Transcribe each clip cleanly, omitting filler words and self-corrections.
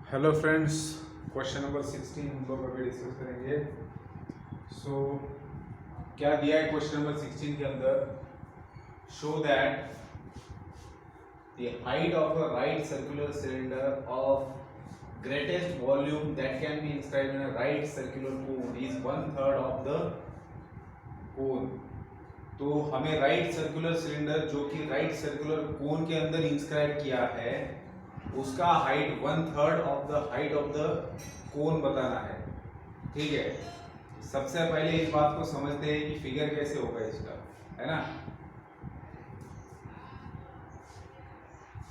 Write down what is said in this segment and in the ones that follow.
Hello friends, question number 16 हम लोग अभी डिस्कस करेंगे। क्या दिया है क्वेश्चन नंबर 16 के अंदर? Show that the height of a right circular cylinder of greatest volume that can be inscribed in a right circular cone is 1/3 of the कोन। तो हमें राइट सर्कुलर सिलेंडर जो कि राइट सर्कुलर कोन के अंदर inscribe किया है उसका height 1/3 of the height of the कोन बताना है। ठीक है, सबसे पहले इस बात को समझते हैं कि फिगर कैसे होगा इसका, है ना।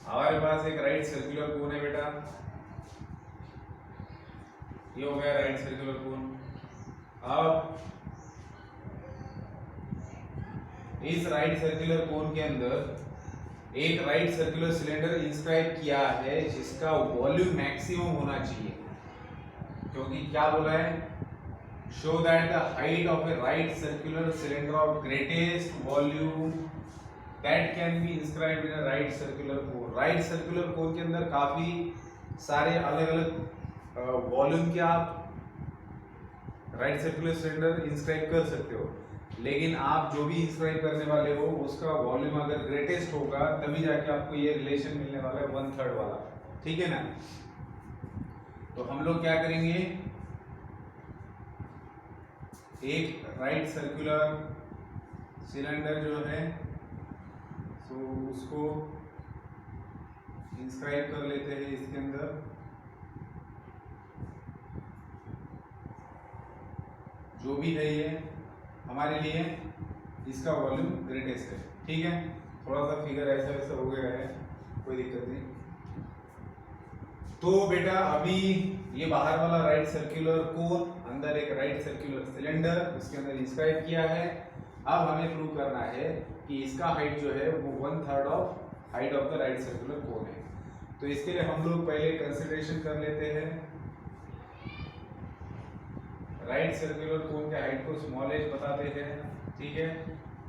हमारे पास एक राइट सर्कुलर कोन है बेटा, ये हो गया राइट सर्कुलर कोन। अब इस राइट सर्कुलर कोन के अंदर एक राइट सर्कुलर सिलेंडर इंस्क्राइब किया है जिसका वॉल्यूम मैक्सिमम होना चाहिए, क्योंकि क्या बोला है? Show that the height of A right circular cylinder of greatest volume that can be inscribed in a right circular cone. Right circular cone के अंदर काफी सारे अलग अलग वॉल्यूम के आप राइट सर्कुलर सिलेंडर इंस्क्राइब कर सकते हो, लेकिन आप जो भी इंस्क्राइब करने वाले हो उसका वॉल्यूम अगर ग्रेटेस्ट होगा तभी जाके आपको ये रिलेशन मिलने वाला है 1/3 वाला। ठीक है ना। तो हम लोग क्या करेंगे, एक राइट सर्कुलर सिलेंडर जो है तो उसको इंस्क्राइब कर लेते हैं इसके अंदर। जो भी है ये हमारे लिए इसका वॉल्यूम ग्रेटेस्ट है। ठीक है, थोड़ा सा फिगर ऐसा वैसा हो गया है, कोई दिक्कत नहीं। तो बेटा अभी ये बाहर वाला राइट सर्कुलर कोन, अंदर एक राइट सर्कुलर सिलेंडर, उसके अंदर इंस्क्राइब किया है। अब हमें प्रूव करना है कि इसका हाइट जो है वो 1/3 of height of the right circular cone है। तो इसके लिए हम लोग पहले कंसिडरेशन कर लेते हैं। राइट सर्कुलर कोन के हाइट को स्मॉल एच बताते हैं, ठीक है,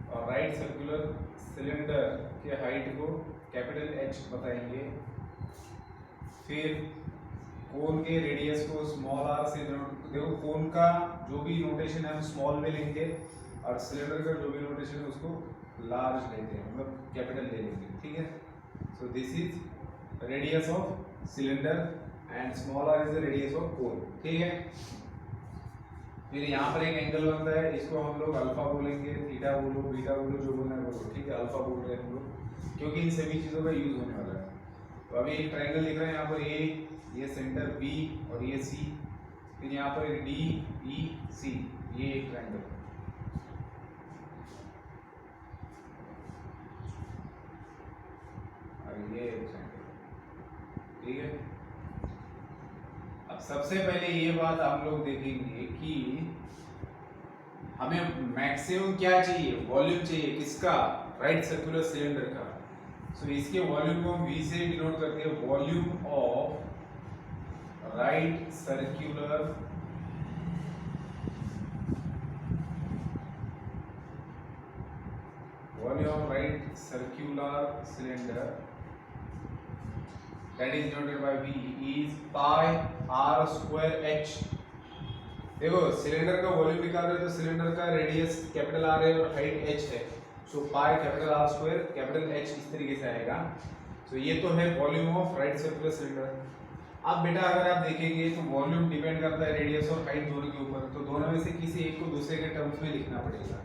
और राइट सर्कुलर सिलेंडर के हाइट को कैपिटल एच बताएंगे। फिर कोन के रेडियस को स्मॉल आर से देखो, कोन का जो भी नोटेशन है हम स्मॉल में लेंगे और सिलेंडर का जो भी नोटेशन है उसको लार्ज लेते हैं, मतलब कैपिटल ले लेंगे। ठीक है, so this is radius of cylinder and small r is the radius of cone. ठीक है, फिर यहाँ पर एक एंगल बनता है, इसको हम लोग अल्फा बोलेंगे, थीटा बोलो, बीटा बोलो, जो बोलना है बोलो। ठीक है, अल्फा बोल रहे हैं हम लोग क्योंकि इन सभी चीज़ों का यूज होने वाला है। तो अभी एक ट्रायंगल दिख रहा है यहाँ पर, ये सेंटर बी और ये सी, फिर यहाँ पर एक डी ई सी, ये एक ट्रायंगल। और ये एक ट्रायंगल। ठीक है, अब सबसे पहले ये बात हम लोग देखेंगे कि हमें मैक्सिमम क्या चाहिए, वॉल्यूम चाहिए किसका? राइट सर्कुलर सिलेंडर का। सो इसके वॉल्यूम को हम V से डिनोट करते हैं, volume of right circular cylinder that is denoted by V is pi r square h। देखो सिलेंडर का वॉल्यूम निकाल रहे हो तो सिलेंडर का रेडियस कैपिटल आर है और हाइट h है, so pi capital R square capital h इस तरीके से आएगा। सो ये तो है volume of right circular cylinder. अब बेटा अगर आप देखेंगे तो वॉल्यूम डिपेंड करता है रेडियस और हाइट दोनों के ऊपर, तो दोनों में से किसी एक को दूसरे के टर्म्स में लिखना पड़ेगा।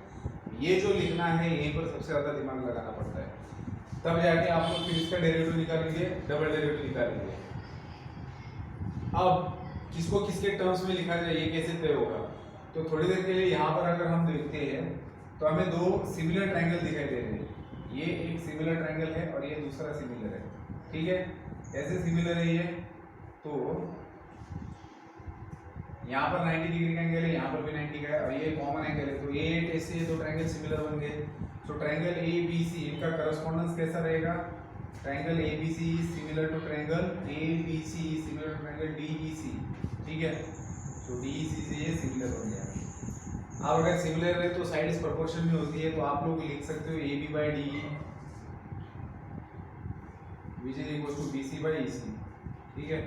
ये जो लिखना है यहीं पर सबसे ज्यादा दिमाग लगाना पड़ता है, तब जाके आप लोग फिर इसका डेरिवेटिव निकालेंगे, डबल डेरिवेटिव निकालेंगे। अब किसको किसके टर्म्स में लिखा जाए ये कैसे तय होगा? तो थोड़ी देर के लिए यहाँ पर अगर हम देखते हैं तो हमें दो सिमिलर ट्रायंगल दिखाई दे रहे हैं। ये एक सिमिलर ट्रायंगल है और ये दूसरा सिमिलर है। ठीक है, ऐसे सिमिलर है ये, तो यहाँ पर 90 डिग्री का एंगल है, यहाँ पर भी 90 का है और ये कॉमन एंगल है, तो ये ऐसे दो ट्रायंगल सिमिलर बन गए। तो ट्रायंगल ABC इनका करस्पॉन्डेंस कैसा रहेगा? Triangle ABC is similar to triangle ABC is similar to triangle DEC। ठीक है, तो DEC से ये सिमिलर हो गया। अब अगर सिमिलर है तो साइड इस प्रोपोर्शन में होती है, तो आप लोग लिख सकते हो AB by DE which is equal to BC by EC। ठीक है,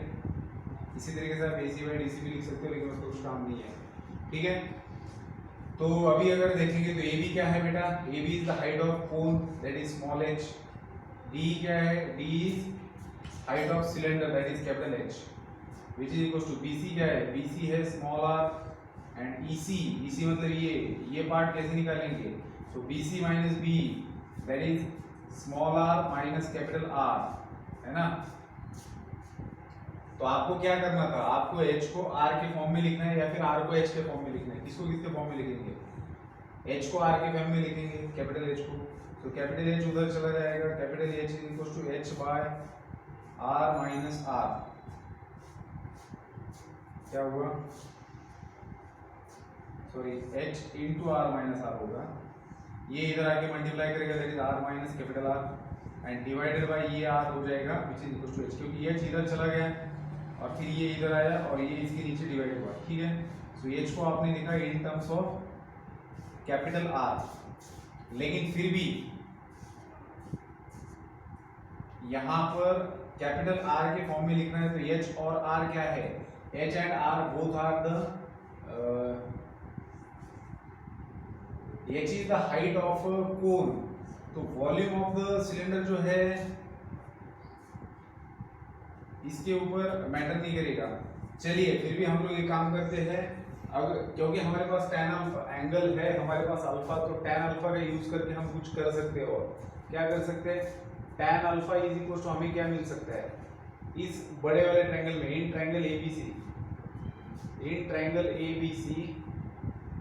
इसी तरीके से आप AC बाई DC भी लिख सकते हो, लेकिन उसका कुछ काम नहीं है, ठीक है। तो अभी अगर देखेंगे तो AB क्या है बेटा, AB is the height of cone that is small h, D क्या है, D is height of cylinder that is capital H, which is equals to BC क्या है, BC है स्मॉल r एंड EC मतलब ये पार्ट कैसे निकालेंगे, तो BC minus B that is small r minus capital R, है ना। तो आपको क्या करना था, आपको h को r के फॉर्म में लिखना है या फिर r को h के फॉर्म में लिखना है, किसको किसके फॉर्म में लिखेंगे, h को r के फॉर्म में लिखेंगे, कैपिटल H को, तो कैपिटल H उधर चला जाएगा, capital H is equal to h by r minus r, क्या हुआ, sorry h into r minus r होगा, ये इधर आके मल्टीप्लाई करेगा that is r minus capital R and divided by ये r हो जाएगा which is equal to h, क्योंकि h इधर चला गया और फिर ये इधर आया और ये इसके नीचे डिवाइड हुआ, ठीक है। सो h को आपने लिखा इन टर्म्स ऑफ कैपिटल R, लेकिन फिर भी यहाँ पर कैपिटल R के फॉर्म में लिखना है, तो h और r क्या है, h and r both are the h is the height of cone, तो वॉल्यूम ऑफ द सिलेंडर जो है इसके ऊपर मैटर नहीं करेगा। चलिए फिर भी हम लोग ये काम करते हैं, अब क्योंकि हमारे पास tan अल्फा एंगल है, हमारे पास अल्फा, तो tan अल्फा का यूज करके हम कुछ कर सकते हैं, और क्या कर सकते हैं, tan alpha is equal to हमें क्या मिल सकता है, इस बड़े वाले ट्रायंगल में, in triangle ABC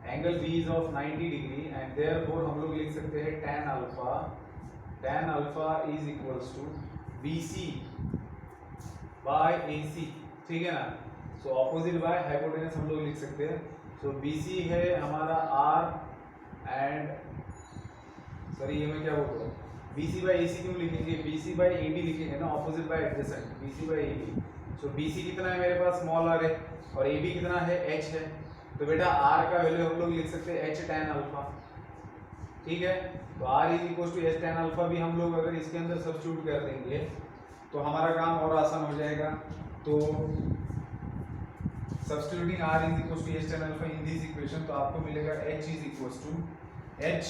angle B is of 90 degree and therefore हम लोग लिख सकते हैं tan alpha is equals to BC by AC, ठीक है ना। सो ऑपोजिट बाय हाइपोटेनस हम लोग लिख सकते हैं, सो BC है हमारा R एंड सॉरी ये मैं क्या बोल रहा हूँ, BC बाय AC क्यों लिखेंगे, BC बाय AB लिखेंगे ना, opposite by adjacent, BC by AB। So BC कितना है मेरे पास, स्मॉल r है, और AB कितना है, h है, तो बेटा R का वैल्यू हम लोग लिख सकते हैं h tan अल्फा, ठीक है। तो R is equal to h tan alpha भी हम लोग अगर इसके अंदर सब्स्टिट्यूट कर देंगे तो हमारा काम और आसान हो जाएगा। तो substituting R is equal to h tan alpha in this equation, तो आपको मिलेगा h is equal to h,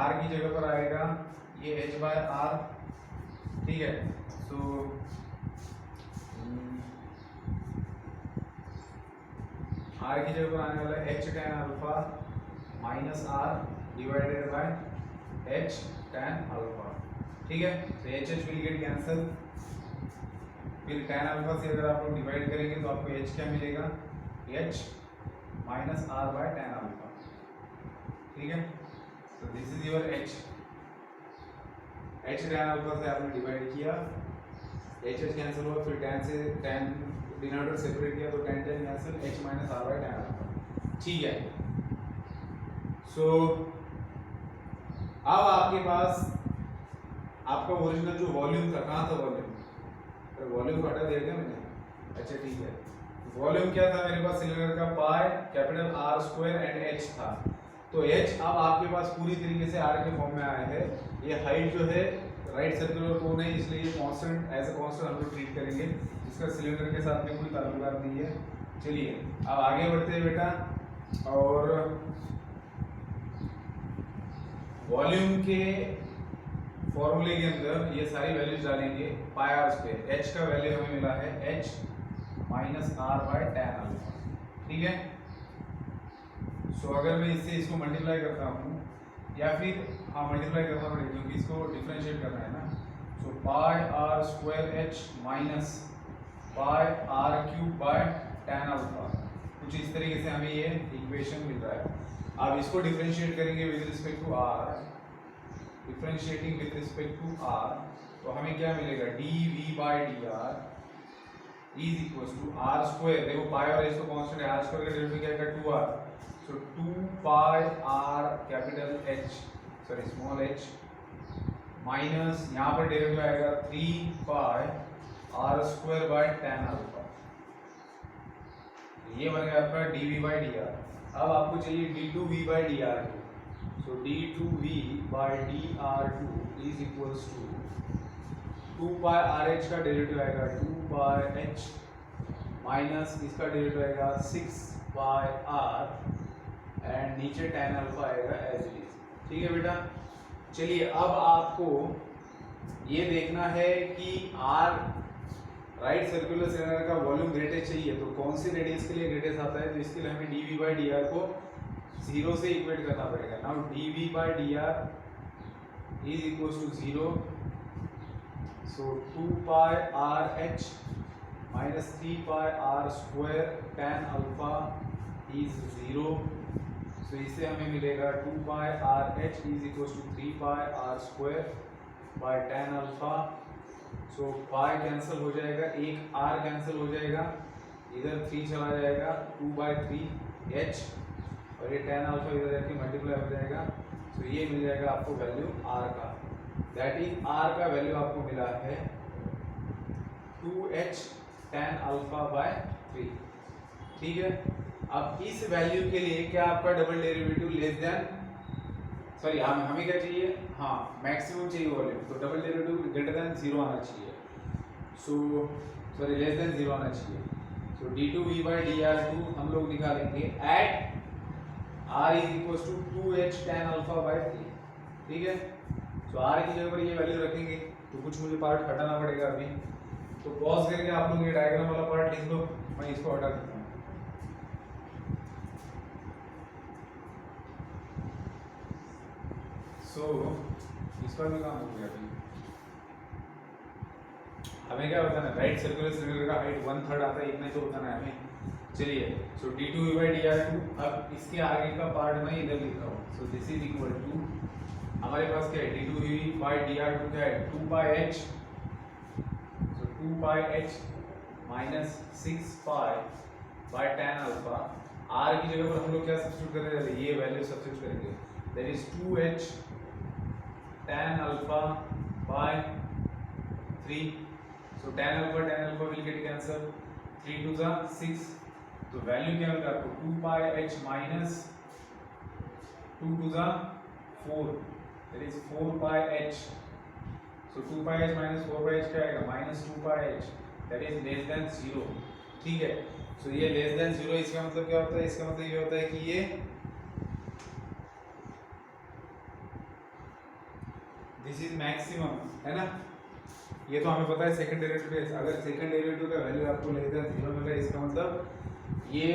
R की जगह पर आएगा ये h बाय R, ठीक है। सो R की जगह पर आने वाला है h tan alpha minus R divided by h tan alpha, ठीक है। तो h विल गेट कैंसल, फिर tan अल्फा से अगर आप लोग डिवाइड करेंगे तो आपको h क्या मिलेगा, h minus R by tan alpha, ठीक है। तो this is your h tan alpha से आपने डिवाइड किया, h कैंसिल हुआ, फिर tan से tan डिनोमिनेटर सेपरेट किया तो tan cancel, h minus R by tan alpha, ठीक है। सो अब आपके पास आपका ओरिजिनल जो वॉल्यूम था, कहाँ था वॉल्यूम, अरे वॉल्यूम को हटा दिया क्या मैंने, अच्छा ठीक है। वॉल्यूम क्या था मेरे पास सिलेंडर का, pi capital R square and h था, तो h अब आपके पास पूरी तरीके से R के फॉर्म में आया है। ये हाइट जो है राइट सर्कुलर कोन है, इसलिए ये कांस्टेंट एज अ कांस्टेंट हम लोग ट्रीट करेंगे, इसका सिलेंडर के साथ में कोई ताल्लुकात नहीं है। चलिए अब आगे बढ़ते हैं बेटा, और वॉल्यूम के फॉर्मूले के अंदर ये सारी वैल्यूज डालेंगे, पाई आर स्क्वायर, h का वैल्यू हमें मिला है h minus R by tan alpha, ठीक है। सो अगर मैं इससे इसको मल्टीप्लाई करता हूँ, या फिर हाँ मल्टीप्लाई करना पड़ेगा क्योंकि इसको डिफरेंशिएट करना है ना, so pi r square h minus pi r cube by tan alpha, कुछ इस तरीके से हमें ये इक्वेशन मिल रहा है। अब इसको डिफरेंशिएट करेंगे with respect to r, differentiating with respect to r, तो हमें क्या मिलेगा, dv by dr is equal to r square, देखो पाई और h तो कांस्टेंट है, r स्क्वायर का डेरिवेटिव क्या आएगा 2r, सो 2 पाई r capital h sorry small h minus यहाँ पर डेरिवेटिव आएगा 3 पाई r square by tan alpha, ये बन गया आपका dv बाय dr। अब आपको चाहिए d2v by dr2, so d2v by dr2 is equals to 2 pi r h का डेरिवेटिव आएगा 2 पाई एच माइनस इसका डेरिवेटिव आएगा 6 पाई आर एंड नीचे tan अल्फा आएगा एज इट इज। ठीक है बेटा, चलिए अब आपको ये देखना है कि आर राइट सर्कुलर सिलेंडर का वॉल्यूम ग्रेटेस्ट चाहिए तो कौन सी रेडियस के लिए ग्रेटेस्ट आता है, तो इसके लिए हमें dv बाई डी को 0 से इक्वेट करना पड़ेगा। Now dv by d is equal to 0, so 2 pi r h minus 3 pi r square tan alpha is 0, so इससे हमें मिलेगा 2 pi r h is equal to 3 pi r square by tan alpha, so pi cancel हो जाएगा, एक r cancel हो जाएगा, इधर 3 चला जाएगा 2 बाई 3 h और ये tan अल्फा इधर जाके मल्टीप्लाई हो जाएगा, तो ये मिल जाएगा आपको वैल्यू r का, दैट इज r का वैल्यू आपको मिला है 2h tan अल्फा बाय 3। ठीक है, अब इस वैल्यू के लिए क्या आपका double derivative less than, sorry हमें क्या चाहिए, हाँ मैक्सिमम चाहिए वॉल्यूम, तो डबल डेरिवेटिव ग्रेटर देन 0 आना चाहिए, सो सॉरी लेस देन 0 आना चाहिए, सो d2v बाई dr2 हम लोग निकालेंगे at r is equal to 2h tan alpha by 3। ठीक है, सो r की जगह पर ये वैल्यू रखेंगे तो कुछ मुझे पार्ट हटाना पड़ेगा अभी, तो पॉज करके आप लोग ये डायग्राम वाला पार्ट लिख लो, मैं इसको हटा देता हूँ। सो इसका भी काम हो गया अभी, हमें क्या बताना है, राइट सर्कुलर सिलेंडर का हाइट 1/3 आता है, इतना तो बताना है हमें। चलिए, सो d2v बाई dr2, अब इसके आगे का पार्ट मैं इधर लिख रहा हूँ, so this is equal to हमारे पास क्या है, d2v बाई dr2 क्या है 2 पाई h, so 2 pi h minus 6 pi by tan alpha, r की जगह पर हम लोग क्या सब्स्टिट्यूट करेंगे, ये वैल्यू सब्स्टिट्यूट करेंगे, दैट इज 2h tan अल्फा by 3, so tan alpha will get cancel, 3 to the 6, तो वैल्यू क्या मिलेगा आपको 2 पाई h minus 2 to the 4, that is 4 pi h, so 2 pi h minus 4 pi h क्या आएगा minus 2 pi h, that is less than 0। ठीक है, so ये less than 0 इसका मतलब क्या होता है, इसका मतलब ये होता है कि ये दिस इज मैक्सिमम है ना, ये तो हमें पता है सेकंड डेरिवेटिव, अगर सेकंड डेरिवेटिव का वैल्यू आपको लेस देन 0 मिल रहा है, इसका मतलब ये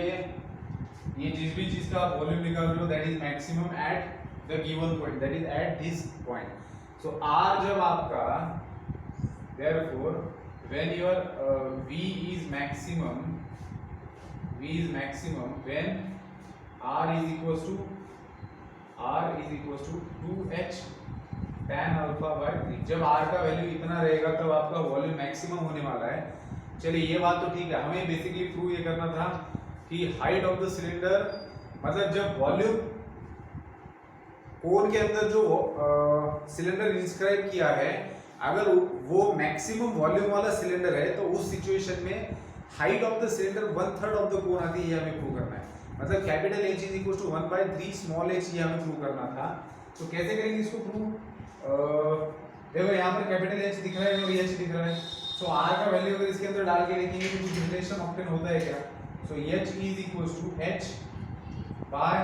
जिस भी चीज का आप वॉल्यूम निकाल रहे हो that is maximum at the given point, that is at this point, so r जब आपका, therefore when your v is maximum when r is equals to 2h tan अल्फा बाय 3, जब r का वैल्यू इतना रहेगा तब आपका वॉल्यूम मैक्सिमम होने वाला है। चलिए ये बात तो ठीक है, हमें बेसिकली प्रूव ये करना था कि हाइट ऑफ द सिलेंडर, मतलब जब वॉल्यूम कोन के अंदर जो सिलेंडर इंस्क्राइब किया है, अगर वो मैक्सिमम वॉल्यूम वाला सिलेंडर है तो उस सिचुएशन में height of the cylinder 1/3 of the cone आती है, हमें प्रूव करना है, मतलब capital H is equal to 1/3 small h, ये हमें प्रूव करना था। तो कैसे करेंगे इसको प्रूव, देखो यहाँ पर कैपिटल H दिख रहा है और H दिख रहा है, सो R का वैल्यू अगर इसके अंदर डाल के लिखेंगे तो कुछ रिलेशन ऑब्टेन होता है क्या, so H is equal to H by,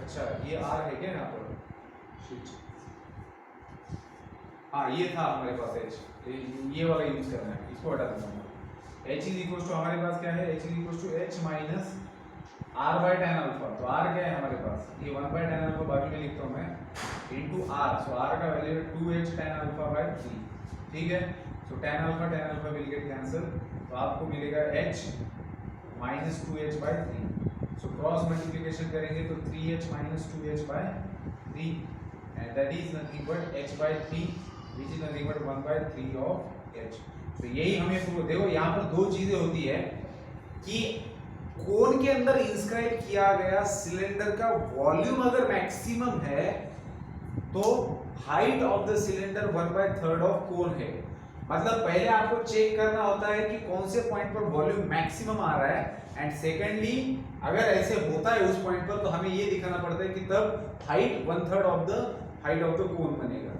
अच्छा ये R है क्या यहाँ पर, शिट हाँ ये था हमारे पास H, ये वाला यूज करना है, इसको हटा देता हूँ। H इज इक्वल टू हमारे पास क्या है, H is equal to H minus R by tan alpha, तो R क्या है हमारे पास, ये 1 बाय tan अल्फा बाकी में लिखता हूँ मैं, इनटू R, सो R का वैल्यू है 2h tan अल्फा बाय 3। ठीक है, so tan alpha will get cancel, तो आपको मिलेगा h minus 2h by 3, so cross multiplication करेंगे तो 3h minus 2h by 3 and that is nothing but h by 3 which is nothing but 1/3 of h। तो यही हमें प्रूव, देखो यहाँ पर दो चीजें होती है कि कोन के अंदर इंस्क्राइब किया गया सिलेंडर का वॉल्यूम अगर मैक्सिमम है तो height of the cylinder 1/3 of cone है, मतलब पहले आपको चेक करना होता है कि कौन से पॉइंट पर वॉल्यूम मैक्सिमम आ रहा है, एंड सेकेंडली अगर ऐसे होता है उस पॉइंट पर तो हमें ये दिखाना पड़ता है कि तब height 1/3 of the height of the कोन बनेगा।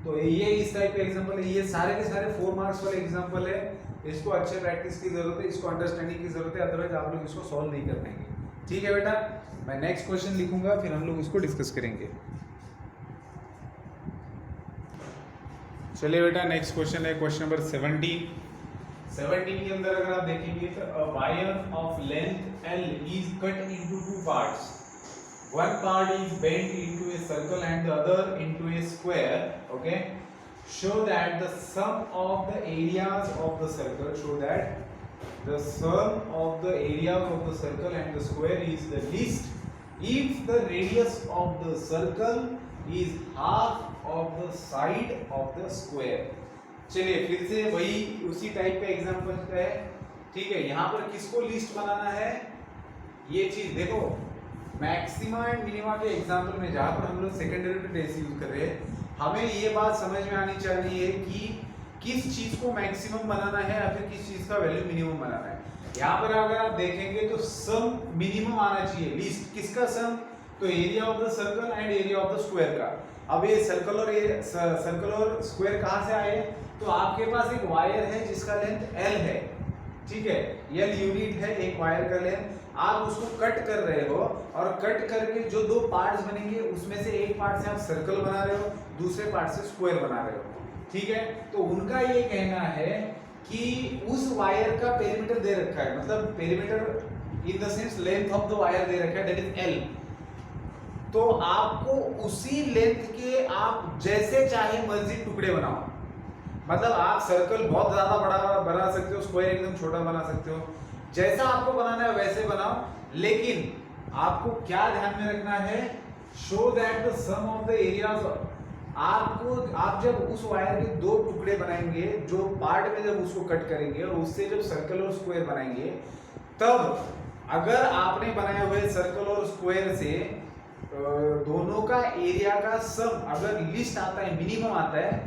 तो ये इस टाइप का एग्जांपल है, ये सारे के सारे 4 मार्क्स वाले एग्जांपल है। इसको अच्छे प्रैक्टिस की जरूरत है, इसको अंडरस्टैंडिंग की जरूरत है, अदरवाइज आप लोग इसको सॉल्व नहीं कर पाएंगे। ठीक है बेटा, मैं नेक्स्ट क्वेश्चन लिखूंगा फिर हम लोग इसको डिस्कस करेंगे। चलिए बेटा नेक्स्ट क्वेश्चन है क्वेश्चन नंबर 17 के अंदर अगर आप देखेंगे तो a wire of length L is cut into 2 parts, one part is bent into a circle and the other into a square. Okay, show that the sum of the areas of the circle, show that the sum of the areas of the circle and the square is the least if the radius of the circle is half of the side of the square. चलिए फिर से वही उसी type का example है। ठीक है, यहाँ पर किसको लिस्ट बनाना है, ये चीज देखो, मैक्सिमा एंड मिनिमा के एग्जांपल में जहां पर हम लोग सेकंड डेरिवेटिव रेस यूज कर रहे हैं, हमें ये बात समझ में आनी चाहिए कि किस चीज को मैक्सिमम बनाना है या फिर किस चीज का वैल्यू मिनिमम बनाना है। यहाँ पर अगर आप देखेंगे तो सम मिनिमम आना चाहिए, लिस्ट किसका सम, तो area of the circle and area of the square का। अब ये सर्कल और स्क्वायर कहाँ से आए, तो आपके पास एक वायर है जिसका लेंथ L है, ठीक है, L यूनिट है एक वायर का लेंथ, आप उसको कट कर रहे हो और कट करके जो 2 पार्ट्स बनेंगे उसमें से एक पार्ट से आप सर्कल बना रहे हो, दूसरे पार्ट से स्क्वायर बना रहे हो। ठीक है, तो उनका ये कहना है कि उस वायर का पेरीमीटर दे रखा है, मतलब perimeter in the sense length of the wire दे रखा है, दैट इज L। तो आपको उसी लेंथ के आप जैसे चाहे मर्जी टुकड़े बनाओ, मतलब आप सर्कल बहुत ज्यादा बड़ा बना सकते हो, स्क्वायर एकदम छोटा बना सकते हो, जैसा आपको बनाना है वैसे बनाओ, लेकिन आपको क्या ध्यान में रखना है, show that the sum of the areas, आप जब उस वायर के 2 टुकड़े बनाएंगे, जो पार्ट में जब उसको कट करेंगे और उससे जब सर्कल और स्क्वायर बनाएंगे, तब अगर आपने बनाए हुए सर्कल और स्क्वायर से दोनों का एरिया का सम अगर लिस्ट आता है, मिनिमम आता है,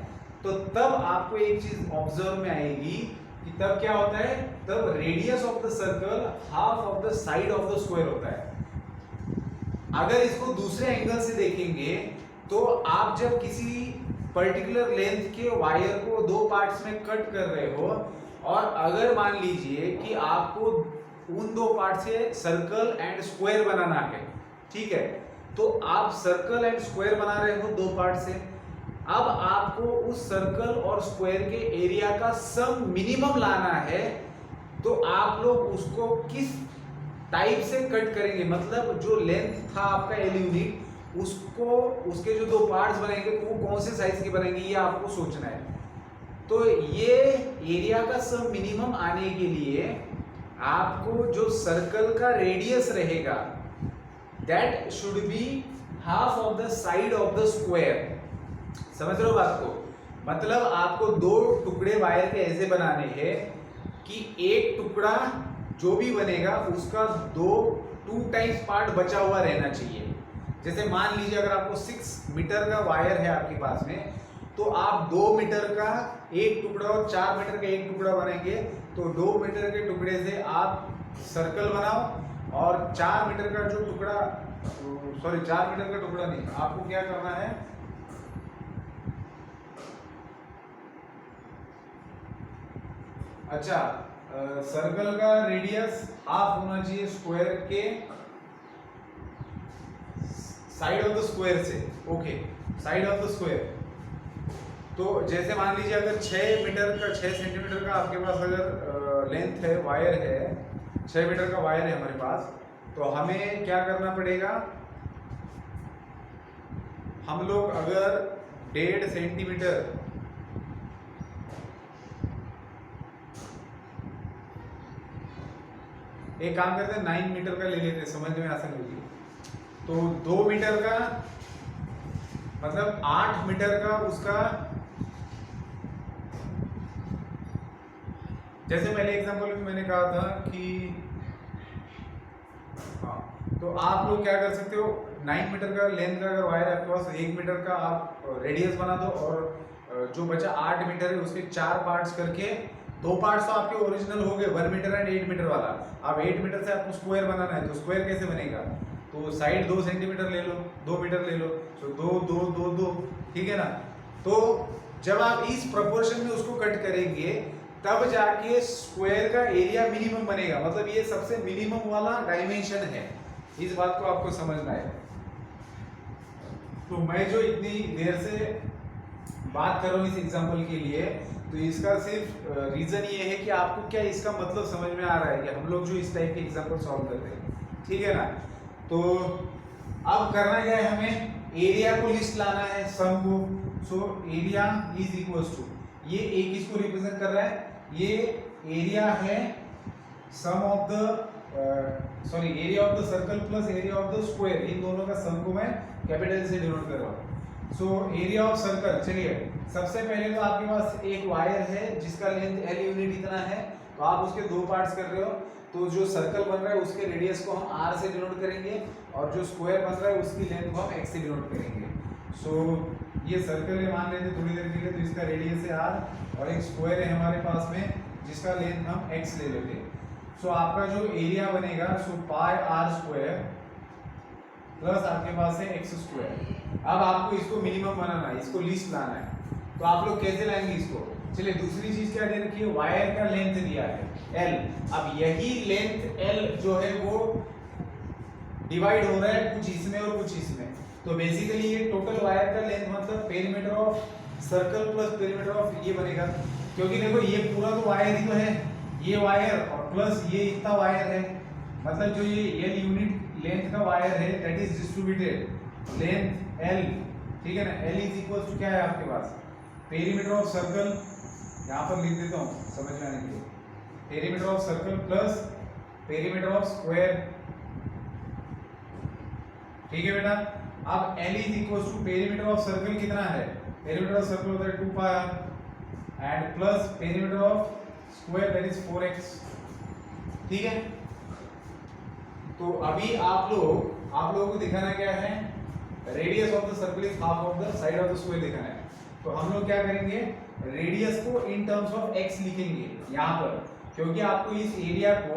तो तब आपको एक चीज ऑब्जर्व में आएगी कि तब क्या होता है, तब radius of the circle half of the side of the square होता है। अगर इसको दूसरे एंगल से देखेंगे तो आप जब किसी पर्टिकुलर लेंथ के वायर को 2 पार्ट्स में कट कर रहे हो और अगर मान लीजिए कि आपको उन 2 पार्ट से सर्कल एंड स्क्वायर बनाना है, ठीक है, तो आप सर्कल एंड स्क्वायर बना रहे हो 2 पार्ट से, अब आपको उस सर्कल और स्क्वायर के एरिया का सम मिनिमम लाना है, तो आप लोग उसको किस टाइप से कट करेंगे, मतलब जो लेंथ था आपका L यूनिट, उसको उसके जो 2 पार्ट्स बनेंगे तो वो कौन से साइज के बनेंगे, ये आपको सोचना है। तो ये एरिया का सम मिनिमम आने के लिए आपको जो सर्कल का रेडियस रहेगा that should be half of the side of the square. समझ रहे हो बात को, मतलब आपको 2 टुकड़े वायर के ऐसे बनाने हैं कि एक टुकड़ा जो भी बनेगा उसका 2 टाइम्स पार्ट बचा हुआ रहना चाहिए। जैसे मान लीजिए अगर आपको 6 मीटर का वायर है आपके पास में, तो आप 2 मीटर का एक टुकड़ा और 4 मीटर का एक टुकड़ा बनाएंगे, तो 2 मीटर के टुकड़े से आप सर्कल बनाओ और 4 मीटर का जो टुकड़ा, सॉरी 4 मीटर का टुकड़ा नहीं, आपको क्या करना है, अच्छा सर्कल का रेडियस हाफ होना चाहिए स्क्वायर के साइड ऑफ द स्क्वायर से, okay, side of the square. तो जैसे मान लीजिए अगर 6 मीटर का 6 सेंटीमीटर का आपके पास अगर लेंथ है, वायर है, 6 मीटर का वायर है हमारे पास, तो हमें क्या करना पड़ेगा, हम लोग अगर 1.5 सेंटीमीटर एक काम करते हैं 9 मीटर का ले लेते हैं, समझने में आसान होगी। तो 2 मीटर का मतलब 8 मीटर का उसका, जैसे पहले एग्जांपल में मैंने कहा था कि हाँ, तो आप लोग क्या कर सकते हो, 9 मीटर का लेंथ का अगर वायर आपके पास, 1 मीटर का आप रेडियस बना दो और जो बचा 8 मीटर है उसके 4 पार्ट्स करके, 2 पार्ट्स तो आपके ओरिजिनल हो गए 1 मीटर एंड 8 मीटर वाला, अब 8 मीटर से आपको स्क्वायर बनाना है, तो स्क्वायर कैसे बनेगा, तो साइड 2 सेंटीमीटर ले लो, 2 मीटर ले लो, तो 2 2 2 2, ठीक है ना। तो जब आप इस प्रोपोर्शन में उसको कट करेंगे तब जाके स्क्वायर का एरिया मिनिमम बनेगा, मतलब ये सबसे मिनिमम वाला डायमेंशन है। इस बात को आपको समझना है। तो मैं जो इतनी देर से बात कर रहा हूँ इस एग्जांपल के लिए, तो इसका सिर्फ रीजन ये है कि आपको क्या इसका मतलब समझ में आ रहा है कि हम लोग जो इस टाइप के एग्जांपल सॉल्व करते हैं, ठीक है ना। तो अब करना क्या है, हमें एरिया को लिस्ट लाना है, सम को। So area is equals to, ये एक इसको रिप्रेजेंट कर रहा है, ये एरिया है sum of the area of the circle plus area of the square, इन दोनों का सम को मैं कैपिटल से डिनोट कर रहा हूँ। सो एरिया ऑफ सर्कल, चलिए सबसे पहले तो आपके पास एक वायर है जिसका लेंथ L यूनिट इतना है, तो आप उसके दो पार्ट्स कर रहे हो, तो जो सर्कल बन रहा है उसके रेडियस को हम R से डिनोट करेंगे और जो स्क्वायर बन रहा है उसकी लेंथ को हम X से डिनोट करेंगे। सो ये सर्कल है, मान लेते थोड़ी देर के लिए, तो इसका रेडियस है R और एक स्क्वायर है हमारे पास में जिसका लेंथ हम X ले लेते हैं। सो आपका जो एरिया बनेगा, सो पाई R स्क्वायर प्लस आपके पास है X स्क्वायर। अब आपको इसको मिनिमम बनाना है, इसको लिस्ट लाना है, तो आप लोग कैसे लाएंगे इसको। चलिए दूसरी चीज क्या दे रखी है, वायर का लेंथ दिया है L। अब यही लेंथ L जो है वो डिवाइड हो रहा है कुछ इसमें और कुछ इसमें, तो बेसिकली ये टोटल वायर का लेंथ मतलब perimeter of circle plus perimeter of ये बनेगा, क्योंकि देखो ये पूरा तो वायर ही तो है, ये वायर और प्लस ये इतना वायर है, मतलब जो ये L यूनिट लेंथ का वायर है that is distributed length L, ठीक है ना। L इज इक्वल टू क्या है आपके पास, पेरीमीटर ऑफ सर्कल, यहाँ पर लिख देता हूँ समझ में आने के लिए, perimeter of circle plus perimeter of square, ठीक है बेटा। अब L is equal to perimeter of circle कितना है, पेरीमीटर ऑफ सर्कल होता है 2 pi and plus perimeter of square that is 4x, ठीक है। तो अभी आप लोगों को दिखाना क्या है, radius of the circle is half of the side of the square दिखाना है। तो हम लोग क्या करेंगे, रेडियस को इन टर्म्स ऑफ x लिखेंगे यहाँ पर, क्योंकि आपको इस एरिया को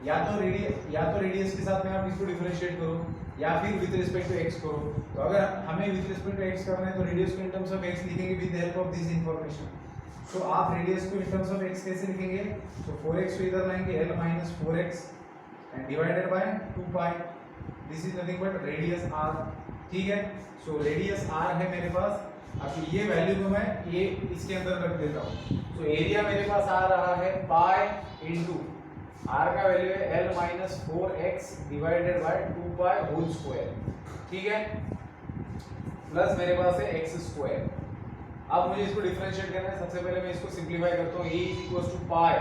या तो रेडियस के साथ में आप इसको डिफरेंशिएट करो या फिर विद रिस्पेक्ट टू x करो। तो अगर हमें विद रिस्पेक्ट टू x करना है तो रेडियस को इन टर्म्स ऑफ x लिखेंगे with the help of this information. So आप रेडियस को इन टर्म्स ऑफ x कैसे लिखेंगे, तो 4x को इधर लाएंगे, L minus 4x and divided by 2 pi, this is nothing but radius r, ठीक है। सो रेडियस r है मेरे पास, अब ये वैल्यू को मैं ये इसके अंदर रख देता हूँ। तो एरिया मेरे पास आ रहा है पाई इंटू r का वैल्यू है L minus 4x divided by 2 pi whole square, ठीक है, प्लस मेरे पास है x स्क्वायर। अब मुझे इसको डिफरेंशिएट करना है, सबसे पहले मैं इसको सिंपलीफाई करता हूँ, a is equal to pi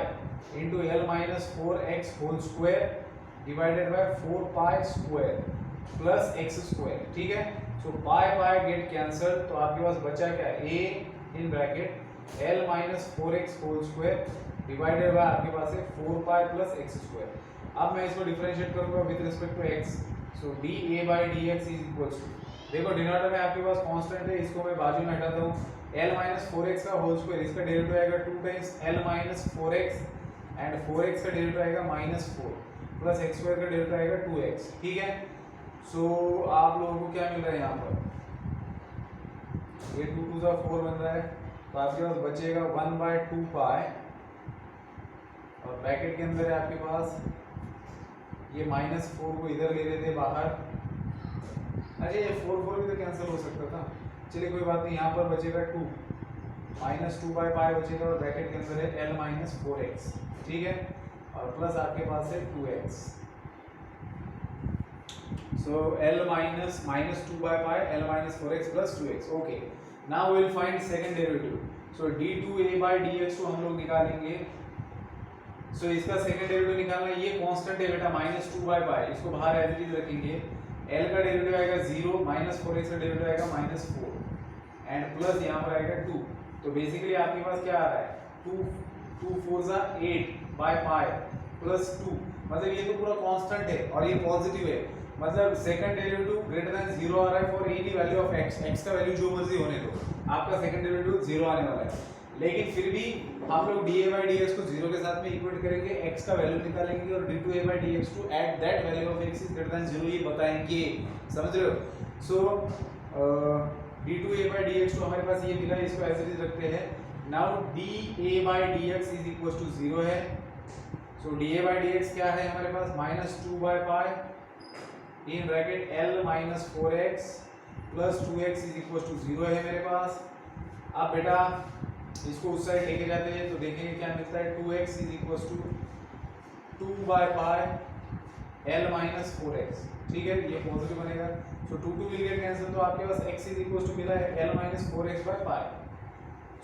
into L minus 4x whole square divided by 4 pi square plus x square, ठीक है। सो पाई पाई गेट कैंसल, तो आपके पास बचा क्या, a in bracket L minus 4x whole square divided by आपके पास है 4 पाई प्लस x स्क्वायर। अब मैं इसको डिफरेंशिएट करूंगा with respect to x, so dA by dx is equals to, देखो डिनोमिनेटर में आपके पास कांस्टेंट है, इसको मैं बाजू में हटाता हूं, L minus 4x का होल स्क्वायर, इसका डेरिवेटिव आएगा 2 times L minus 4x and 4x का डेरिवेटिव आएगा -4 प्लस x स्क्वायर का डेरिवेटिव आएगा 2x, ठीक है। सो आप लोगों को क्या मिल रहा है यहाँ पर, ये 2 2 का 4 बन रहा है, तो आपके पास बचेगा 1/2 पाई और ब्रैकेट के अंदर है आपके पास ये -4 को इधर ले लेते बाहर, अरे ये 4 भी तो कैंसिल हो सकता था, चलिए कोई बात नहीं, यहाँ पर बचेगा 2 -2/पाई बचेगा और ब्रैकेट के अंदर है L minus 4x, ठीक है, और प्लस आपके पास है 2x। सो L minus -2/पाई L minus 4x plus 2x, okay. Now we will find second derivative, so d2a by dx को हम लोग निकालेंगे। सो इसका सेकंड डेरिवेटिव निकालना है, ये कांस्टेंट है बेटा -2/पाई, इसको बाहर एज इट इज रखेंगे, L का डेरिवेटिव आएगा 0, -4x का डेरिवेटिव आएगा -4 एंड प्लस यहाँ पर आएगा 2, तो बेसिकली आपके पास क्या आ रहा है 2 4 8/पाई प्लस 2, मतलब ये तो पूरा कांस्टेंट है और ये पॉजिटिव है, मतलब सेकंड डेरिवेटिव ग्रेटर देन 0 आ रहा है for any value of x का वैल्यू जो मर्जी होने दो, आपका सेकंड डेरिवेटिव 0 आने वाला है। लेकिन फिर भी हम लोग dA by dx को 0 के साथ में इक्वेट करेंगे, x का वैल्यू निकालेंगे और d2a by dx two at that value of x is greater than 0 ये बताएंगे, समझ रहे हो। सो d2a/dx तो हमारे पास ये मिला, इसको ऐसे ही रखते हैं। Now dA/dx is equal to 0 है। सो dA/dx क्या है हमारे पास, -2/पाई in bracket L - 4x plus 2x is equal to 0 है मेरे पास। अब बेटा इसको उस साइड लेके जाते हैं तो देखेंगे क्या मिलता है, 2x इज इक्वल टू 2/पाई L - 4x, ठीक है, ये पॉजिटिव बनेगा। सो 2 विल गेट कैंसिल, तो आपके पास x इज इक्वल टू मिला है L - 4x/पाई।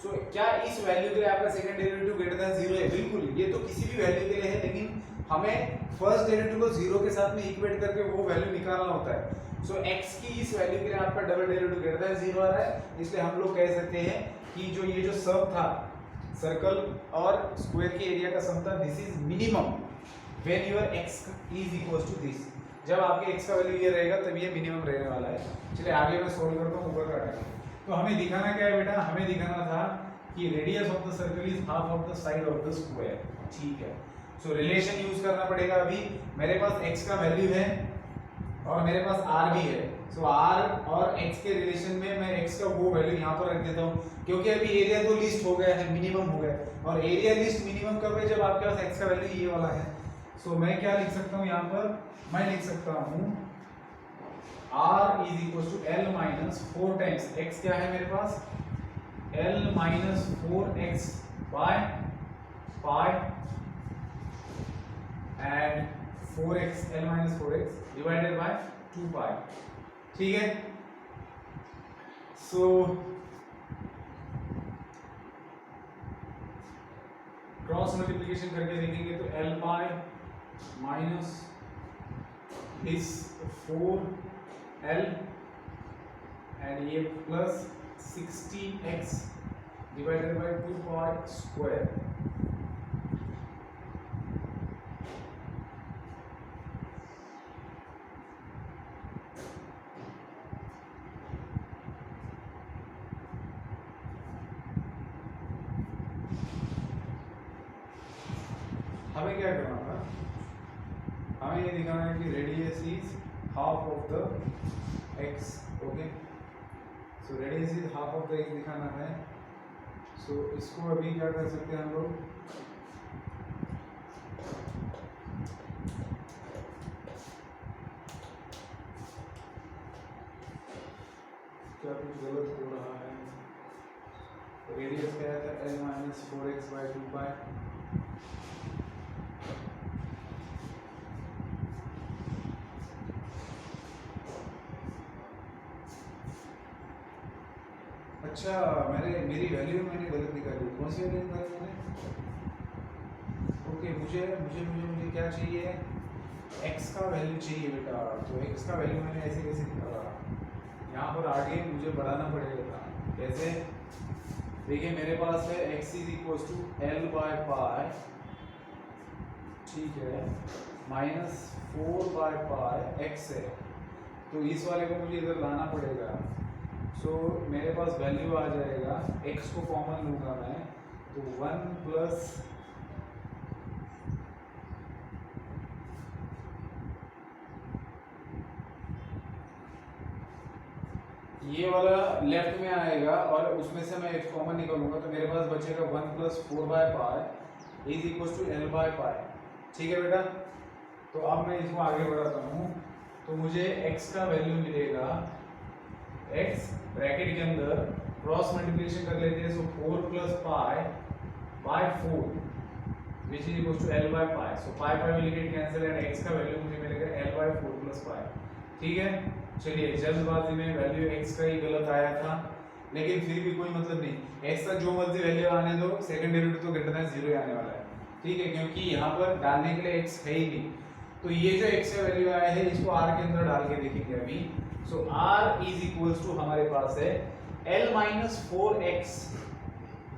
सो क्या इस वैल्यू के लिए आपका सेकंड डेरिवेटिव ग्रेटर देन 0 है? बिल्कुल, ये तो किसी भी वैल्यू के लिए है, लेकिन हमें फर्स्ट डेरिवेटिव को 0 के साथ में इक्वेट करके वो वैल्यू निकालना होता है। सो x की इस वैल्यू के लिए आपका डबल डेरिवेटिव ग्रेटर देन 0 आ रहा है, इसलिए हम लोग कह सकते हैं कि जो ये जो सम था सर्कल और स्क्वायर के एरिया का सम था, this is minimum when your x is equal to this. जब आपके x का वैल्यू ये रहेगा तब ये मिनिमम रहने वाला है। चलिए आगे मैं सोल्व करता हूं ऊपर का आगे। तो हमें दिखाना क्या है बेटा, हमें दिखाना था कि radius of the circle is half of the side of the square, ठीक है। सो रिलेशन यूज करना पड़ेगा। अभी मेरे पास x का वैल्यू है और मेरे पास r भी है। सो r और x के रिलेशन में मैं x का वो वैल्यू यहाँ पर रख देता हूँ, क्योंकि अभी एरिया तो लिस्ट हो गया है, मिनिमम हो गया, और एरिया लिस्ट मिनिमम कब है, जब आपके पास x का वैल्यू ये वाला है। सो मैं क्या लिख सकता हूँ यहाँ पर, मैं लिख सकता हूँ r is equal to L - 4 times x क्या है मेरे पास, L - 4x by pi and 4x L - 4x divided by 2 pi, ठीक है। सो क्रॉस मल्टीप्लिकेशन करके देखेंगे तो L पाई माइनस इस 4L एंड ये plus 60x divided by 2 pi square. हमें क्या करना था, हमें ये दिखाना है कि radius is half of the x, okay. So radius is half of the x दिखाना है। सो इसको अभी क्या कर सकते हैं हम लोग, क्या कुछ गलत हो रहा है। रेडियस क्या था, L - 4x/2 पाई। अच्छा, मेरी वैल्यू मैंने गलत निकाली, कौन सी वैल्यू निकाली मैंने, ओके। मुझे मुझे मुझे मुझे क्या चाहिए, x का वैल्यू चाहिए बेटा। तो x का वैल्यू मैंने ऐसे कैसे निकाला, यहाँ पर आगे मुझे बढ़ाना पड़ेगा। कैसे, देखिए मेरे पास है x इज इक्वल टू L/पाई, ठीक है, माइनस 4/पाई x है, तो इस वाले को मुझे इधर लाना पड़ेगा। सो मेरे पास वैल्यू आ जाएगा, x को कॉमन लूंगा मैं, तो 1 प्लस ये वाला लेफ्ट में आएगा और उसमें से मैं x कॉमन निकालूंगा, तो मेरे पास बचेगा 1 प्लस 4/पाई इज इक्वल टू L/पाई, ठीक है बेटा। तो अब मैं इसको आगे बढ़ाता हूँ, तो मुझे x का वैल्यू मिलेगा, x ब्रैकेट के अंदर क्रॉस मल्टीप्लिकेशन कर लेते हैं। So 4 plus pi by 4 which is equal to L/पाई। So pi pi will get cancel and x का वैल्यू मुझे मिलेगा L/4 प्लस पाई, ठीक है। चलिए जल्दबाजी में वैल्यू x का ही गलत आया था, लेकिन फिर भी कोई मतलब नहीं, x का जो मर्जी वैल्यू आने दो, सेकंड डेरिवेटिव तो ग्रेटर देन 0 आने वाला है, ठीक है, क्योंकि यहाँ पर डालने के लिए x है ही नहीं। तो ये जो x का वैल्यू आया है इसको r के अंदर डाल के देखेंगे अभी। सो r इज इक्वल टू हमारे पास है L - 4x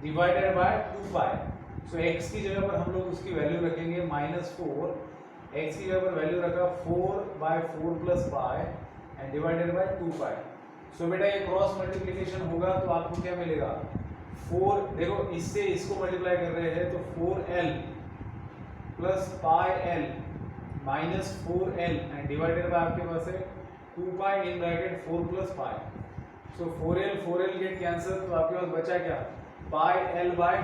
divided by 2 pi. So x की जगह पर हम लोग उसकी वैल्यू रखेंगे -4, x की जगह पर वैल्यू रखा 4/4 plus pi and divided by 2 पाई। सो बेटा ये क्रॉस मल्टीप्लिकेशन होगा तो आपको क्या मिलेगा, 4, देखो इससे इसको मल्टीप्लाई कर रहे हैं तो 4L plus pi L minus 4L and divided by आपके पास है 2 pi in bracket 4 plus pi, so 4l get cancel, तो आपके पास बचा क्या, pi l by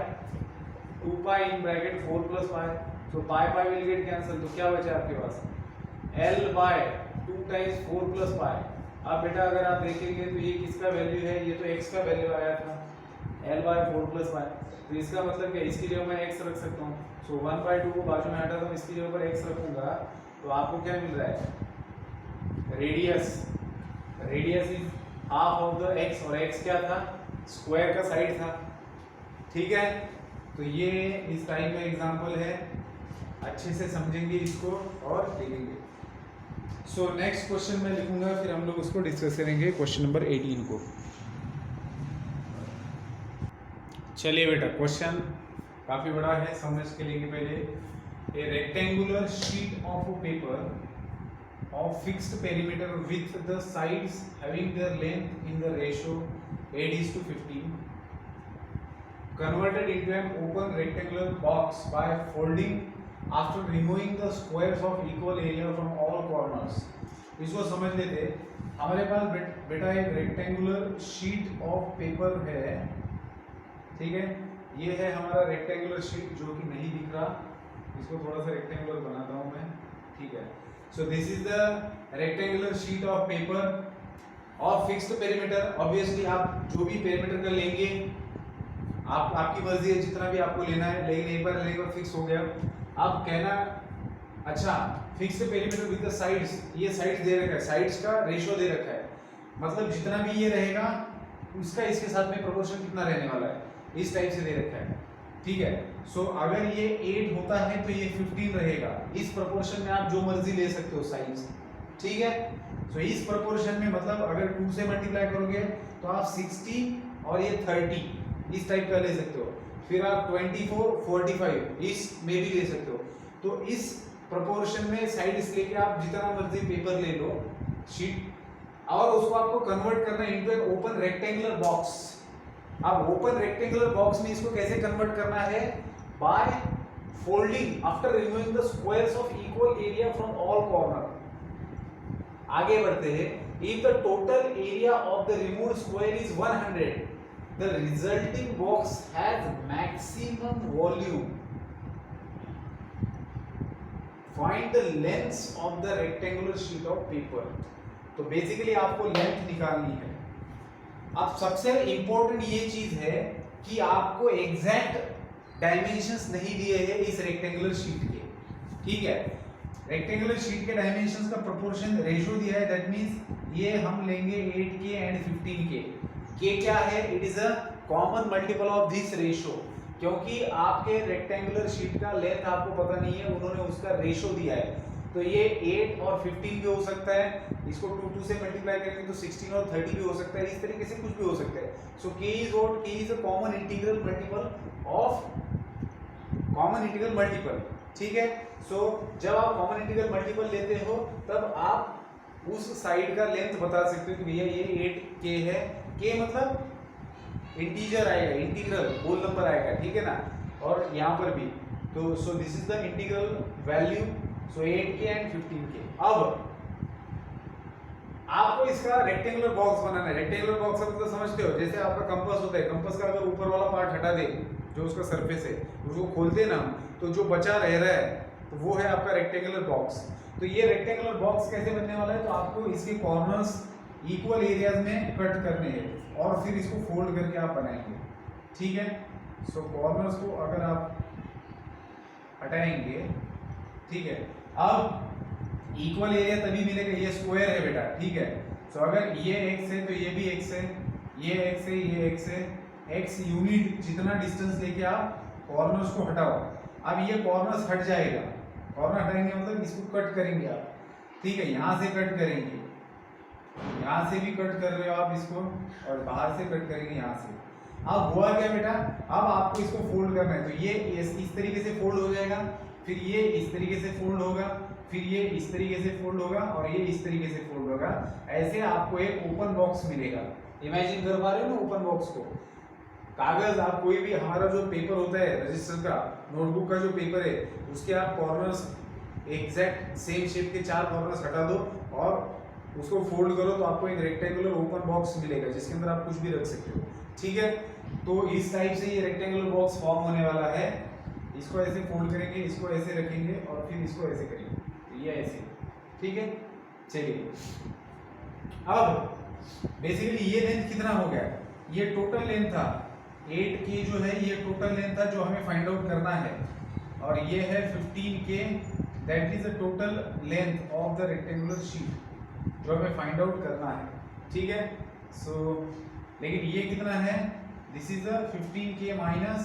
2 pi in bracket 4 plus pi, so pi will get cancel, तो क्या बचा आपके पास l by 2 times 4 plus pi. अब बेटा अगर आप देखेंगे तो ये किसका वैल्यू है, ये तो x का वैल्यू आया था l बाय 4 प्लस पाई, तो इसका मतलब क्या, इसकी जगह मैं x रख सकता हूँ, सो 1/2 को बाजू में हटा दूँ, इसकी जगह पर x रखूंगा, तो आपको क्या मिल रहा है, radius is half of the x, और x क्या था, स्क्वायर का साइड था, ठीक है। तो ये इस टाइप का एग्जांपल है, अच्छे से समझेंगे इसको और देखेंगे। सो नेक्स्ट क्वेश्चन मैं लिखूंगा, फिर हम लोग उसको डिस्कस करेंगे, क्वेश्चन नंबर 18 को। चलिए बेटा, क्वेश्चन काफी बड़ा है, समझ के लेंगे पहले। ए rectangular sheet of paper of fixed perimeter with the sides having their length in the ratio 8:15 converted into an open rectangular box by folding after removing the squares of equal area from all corners। इसको समझ लेते, हमारे पास बेटा एक rectangular sheet of paper है, ठीक है, ये है हमारा रेक्टेंगुलर शीट जो कि नहीं दिख रहा, इसको थोड़ा सा रेक्टेंगुलर बनाता हूं मैं, ठीक है। So this is the rectangular sheet of paper of fixed perimeter. Obviously आप जो भी पेरीमीटर का लेंगे, आपकी मर्जी है जितना भी आपको लेना है, लेकिन एक बार लेने के बाद फिक्स हो गया। अब कहना, अच्छा fixed perimeter with the sides, ये साइड्स दे रखा है, साइड्स का रेशियो दे रखा है, मतलब जितना भी ये रहेगा उसका इसके साथ में प्रोपोर्शन कितना रहने वाला है, इस टाइप से दे रखा है, ठीक है। सो अगर ये 8 होता है तो ये 15 रहेगा, इस प्रोपोर्शन में आप जो मर्जी ले सकते हो साइड्स, ठीक है। सो इस प्रोपोर्शन में मतलब अगर 2 से मल्टीप्लाई करोगे तो आप 60 और ये 30 इस टाइप का ले सकते हो, फिर आप 24 45 इस में भी ले सकते हो। तो इस प्रोपोर्शन में साइड्स लेके आप जितना मर्जी पेपर ले लो शीट, और उसको आपको कन्वर्ट करना into an open rectangular box. अब ओपन रेक्टेंगुलर बॉक्स में इसको कैसे कन्वर्ट करना है, by folding after removing the squares of equal area from all corner. आगे बढ़ते हैं, if the total area of the removed square is 100, the resulting box has maximum volume, find the length of the rectangular sheet of paper। तो basically आपको length निकालनी है। अब सबसे important ये चीज है कि आपको एग्जैक्ट डायमेंशंस नहीं दिए हैं इस रेक्टेंगुलर शीट के, ठीक है। रेक्टेंगुलर शीट के डायमेंशंस का प्रोपोर्शन रेशियो दिया है, दैट मींस ये हम लेंगे 8k एंड 15k। के क्या है, it is a common multiple of this ratio, क्योंकि आपके रेक्टेंगुलर शीट का लेंथ आपको पता नहीं है, उन्होंने उसका रेशियो दिया है, तो ये 8 और 15 भी हो सकता है, इसको 2 से मल्टीप्लाई करेंगे तो 16 और 30 भी हो सकता है, इस तरीके से कुछ भी हो सकता है। सो k is what, k is a common integral multiple of common integral multiple, ठीक है। सो जब आप कॉमन इंटीग्रल मल्टीपल लेते हो तब आप उस साइड का लेंथ बता सकते हो कि भैया ये 8k है, k मतलब इंटीजर आएगा, इंटीग्रल होल नंबर आएगा, ठीक है ना, और यहाँ पर भी, तो सो this is the integral value, so 8k and 15k। अब आपको इसका रेक्टेंगुलर बॉक्स बनाना है। रेक्टेंगुलर बॉक्स मतलब समझते हो, जैसे आपका कंपास होता है, कंपास का अगर ऊपर वाला पार्ट हटा दे जो उसका सरफेस है, उसको खोलते ना तो जो बचा रह रहा है तो वो है आपका रेक्टेंगुलर बॉक्स। तो ये रेक्टेंगुलर बॉक्स कैसे बनने वाला है, तो आपको इसके कॉर्नर्स इक्वल एरियाज में कट करने हैं और फिर इसको फोल्ड करके आप बनाएंगे, ठीक है। सो कॉर्नर्स को अगर आप हटाएंगे, ठीक है, अब इक्वल एरिया तभी मिलेगा, ये स्क्वायर है बेटा, ठीक है। सो अगर ये x है तो ये भी x है, ये x है, ये x है, x यूनिट जितना डिस्टेंस लेके आप कॉर्नर्स को हटाओ। अब ये कॉर्नर्स हट जाएगा, कॉर्नर हटाएंगे मतलब इसको कट करेंगे आप, ठीक है, यहाँ से कट करेंगे, यहाँ से भी कट कर रहे हो आप इसको, और बाहर से कट करेंगे यहाँ से। अब हुआ क्या बेटा, अब आपको इसको फोल्ड करना है, तो ये इस तरीके से फोल्ड हो जाएगा, फिर ये इस तरीके से फोल्ड होगा, फिर ये इस तरीके से फोल्ड होगा, और ये इस तरीके से फोल्ड होगा। ऐसे आपको एक ओपन बॉक्स मिलेगा। इमेजिन कर पा रहे हो ना ओपन बॉक्स को, कागज आप कोई भी, हमारा जो पेपर होता है रजिस्टर का, नोटबुक का जो पेपर है, उसके आप कॉर्नर्स एग्जैक्ट सेम शेप के 4 कॉर्नर्स हटा दो और उसको फोल्ड करो तो आपको एक रेक्टेंगुलर ओपन बॉक्स मिलेगा जिसके अंदर आप कुछ भी रख सकते हो। ठीक है, तो इस टाइप से ये रेक्टेंगुलर बॉक्स फॉर्म होने वाला है। इसको ऐसे फोल्ड करेंगे, इसको ऐसे रखेंगे और फिर इसको ऐसे करेंगे, तो ये ऐसे। ठीक है, चलिए अब बेसिकली ये लेंथ कितना हो गया, ये टोटल लेंथ था 8K जो है, ये टोटल लेंथ था जो हमें फाइंड आउट करना है, और ये है 15K, that is the total length of the rectangular sheet जो हमें फाइंड आउट करना है। ठीक है, सो लेकिन ये कितना है, this is the 15K minus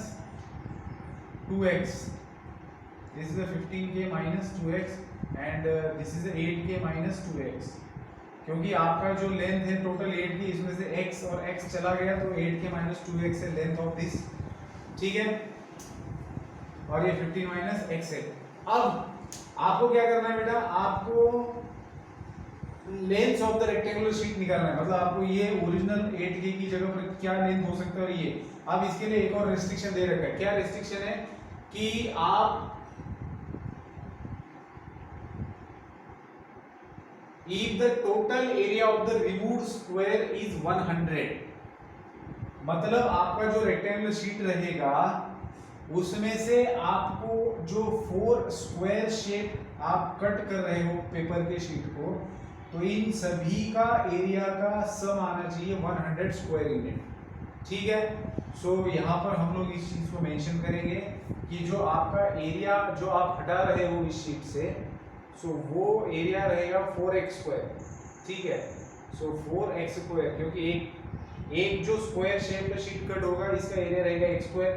2x, this is the 15K minus 2x and this is the 8K minus 2x, क्योंकि आपका जो लेंथ है टोटल 8 की, इसमें से x और x चला गया तो 8K माइनस 2x है लेंथ ऑफ दिस। ठीक है, और ये 15 माइनस x है। अब आपको क्या करना है बेटा, आपको length of the rectangular sheet निकालना है, मतलब आपको ये ओरिजिनल 8K की जगह पर क्या लेंथ हो सकता है। और ये अब इसके लिए एक और रेस्ट्रिक्शन दे रखा है। क्या रेस्ट्रिक्शन है कि आप if the total area of the removed square is 100, मतलब आपका जो रेक्टेंगुलर शीट रहेगा उसमें से आपको जो 4 स्क्वायर शेप आप कट कर रहे हो पेपर के शीट को, तो इन सभी का एरिया का सम आना चाहिए 100 स्क्वायर यूनिट। ठीक है, सो यहाँ पर हम लोग इस चीज को मेंशन करेंगे कि जो आपका एरिया जो आप हटा रहे हो इस शीट से, सो वो एरिया रहेगा 4x स्क्वायर। ठीक है, सो 4x स्क्वायर, क्योंकि एक जो स्क्वायर शेप में शीट कट होगा इसका एरिया रहेगा x square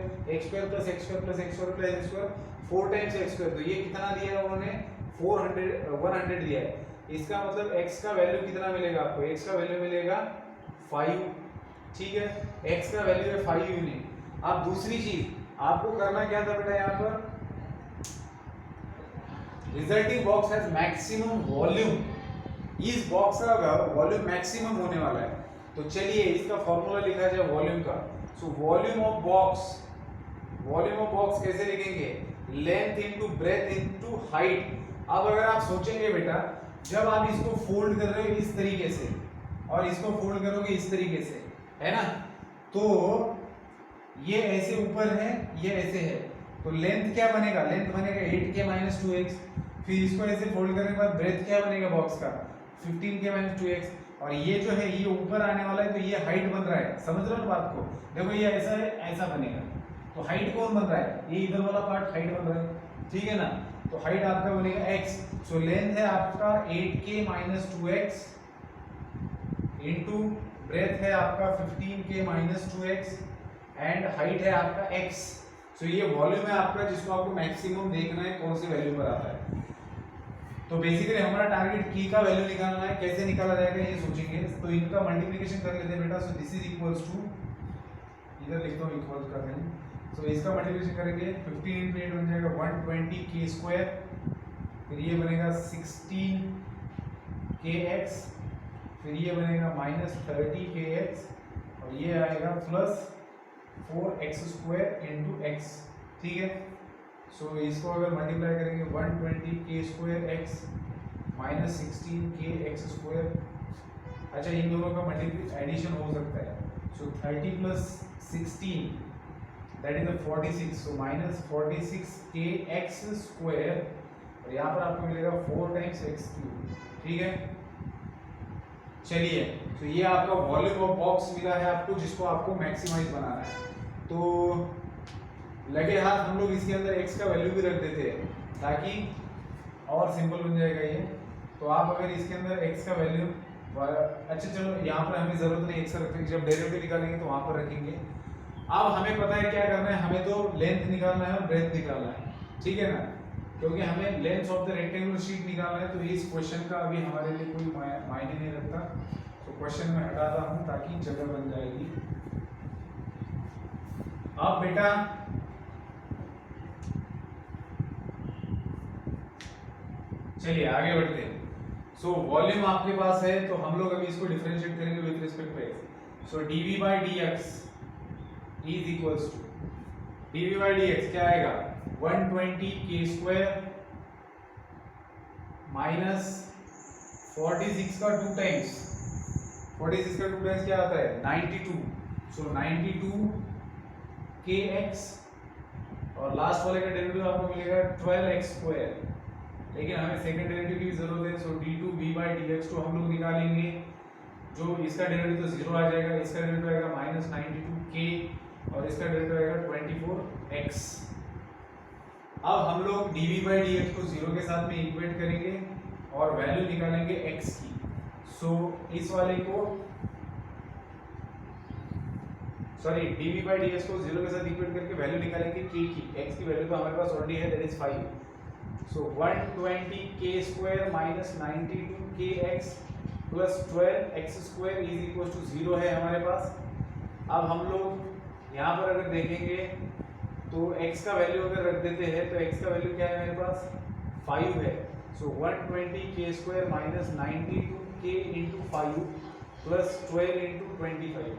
plus x square plus x square plus x square 4 times x square. तो ये कितना दिया है उन्होंने, 100 दिया है। इसका मतलब x का वैल्यू कितना मिलेगा आपको, x का वैल्यू मिलेगा 5। ठीक है, x का वैल्यू है 5 यूनिट। अब दूसरी चीज आपको करना क्या था बेटा, यहाँ पर resulting box has maximum volume, इस बॉक्स का वॉल्यूम मैक्सिमम होने वाला है। तो चलिए इसका फॉर्मूला लिखा जाए वॉल्यूम का। सो वॉल्यूम ऑफ बॉक्स कैसे लिखेंगे, length into breadth into height. अब अगर आप सोचेंगे बेटा, जब आप इसको फोल्ड कर रहे हो इस तरीके से और इसको फोल्ड करोगे इस तरीके से, है ना, तो ये ऐसे ऊपर है, ये ऐसे है, तो लेंथ क्या बनेगा, लेंथ बनेगा 8K माइनस 2x। फिर इसको ऐसे फोल्ड करने के बाद ब्रेथ क्या बनेगा बॉक्स का, 15K माइनस 2x। और ये जो है ये ऊपर आने वाला है, तो ये हाइट बन रहा है। समझ रहे हो ना बात को, देखो ये ऐसा है, ऐसा बनेगा, तो हाइट कौन बन रहा है, ये इधर वाला पार्ट हाइट बन रहा है। ठीक है ना, तो हाइट आपका बनेगा x। सो लेंथ है आपका 8K minus 2x into breadth है आपका 15K minus 2x and height है आपका x। सो ये वॉल्यूम है आपका जिसको आपको मैक्सिमम देखना है कौन सी वैल्यू पर आता है। तो बेसिकली हमारा टारगेट की का वैल्यू निकालना है, कैसे निकाला जाएगा ये सोचेंगे। तो इनका मल्टीप्लिकेशन कर लेते हैं बेटा। So this is equals to, इधर लिखता हूँ इक्वल कर रहे हैं। सो इसका मल्टीप्लिकेशन करेंगे 15 इंटू 8 बन जाएगा 120K स्क्वायर, फिर ये बनेगा 16KX, फिर ये बनेगा माइनस 30KX, और ये आएगा plus 4x square into x। ठीक है, सो इसको अगर मल्टीप्लाई करेंगे 120K square x minus 16KX square. अच्छा, इन दोनों का मल्टीप्लाई एडिशन हो सकता है। सो 30 plus 16 that is 46, so minus 46KX square, और यहाँ पर आपको मिलेगा 4 टाइम्स x क्यूब। ठीक है, चलिए, तो ये आपका वॉल्यूम ऑफ बॉक्स मिला है आपको, जिसको आपको मैक्सिमाइज बनाना है। तो लगे हाथ हम लोग इसके अंदर x का वैल्यू भी रख देते हैं ताकि और सिंपल बन जाएगा ये। तो आप अगर इसके अंदर x का वैल्यू, अच्छा चलो यहाँ पर हमें जरूरत नहीं x का रखने की, जब डेरिवेटिव निकालेंगे तो वहां पर रखेंगे। अब हमें पता है क्या करना है, हमें तो लेंथ निकालना है और ब्रेथ निकालना है। ठीक है ना, क्योंकि हमें length of the rectangular sheet निकालना है। तो इस क्वेश्चन का अभी हमारे लिए कोई मायने नहीं रखता, तो क्वेश्चन में हटाता हूँ ताकि जगह बन जाएगी। अब बेटा चलिए आगे बढ़ते हैं। सो वॉल्यूम आपके पास है, तो हम लोग अभी इसको डिफरेंशिएट करेंगे with respect to x। So dv by dx is equals to, dv by dx क्या आएगा, 120K स्क्वायर माइनस 46 का 2 टाइम्स, 46 का 2 टाइम्स क्या आता है 92, सो 92 kx और लास्ट वाले का डेरिवेटिव आपको मिलेगा 12x स्क्वायर, लेकिन हमें सेकंड डेरिवेटिव की भी जरूरत है, सो d2b/dx तो हम लोग निकालेंगे, जो इसका डेरिवेटिव तो 0 आ जाएगा, इसका डेरिवेटिव आएगा -92k और इसका डेरिवेटिव आएगा 24x। अब हम लोग dv/dx को 0 के साथ में इक्वेट करेंगे और वैल्यू निकालेंगे x की, सो इस वाले को सॉरी dv/dx को 0 के साथ इक्वेट करके वैल्यू निकालेंगे k की, x की वैल्यू तो हमारे पास ऑलरेडी है, that is 5, so 120k² minus 92kx plus 12x² is equal to 0 है हमारे पास। अब हम लोग यहाँ पर अगर देखेंगे तो x का वैल्यू अगर रख देते हैं तो x का वैल्यू क्या है मेरे पास 5 है, सो 120k² minus 92k into 5 plus 12 into 25,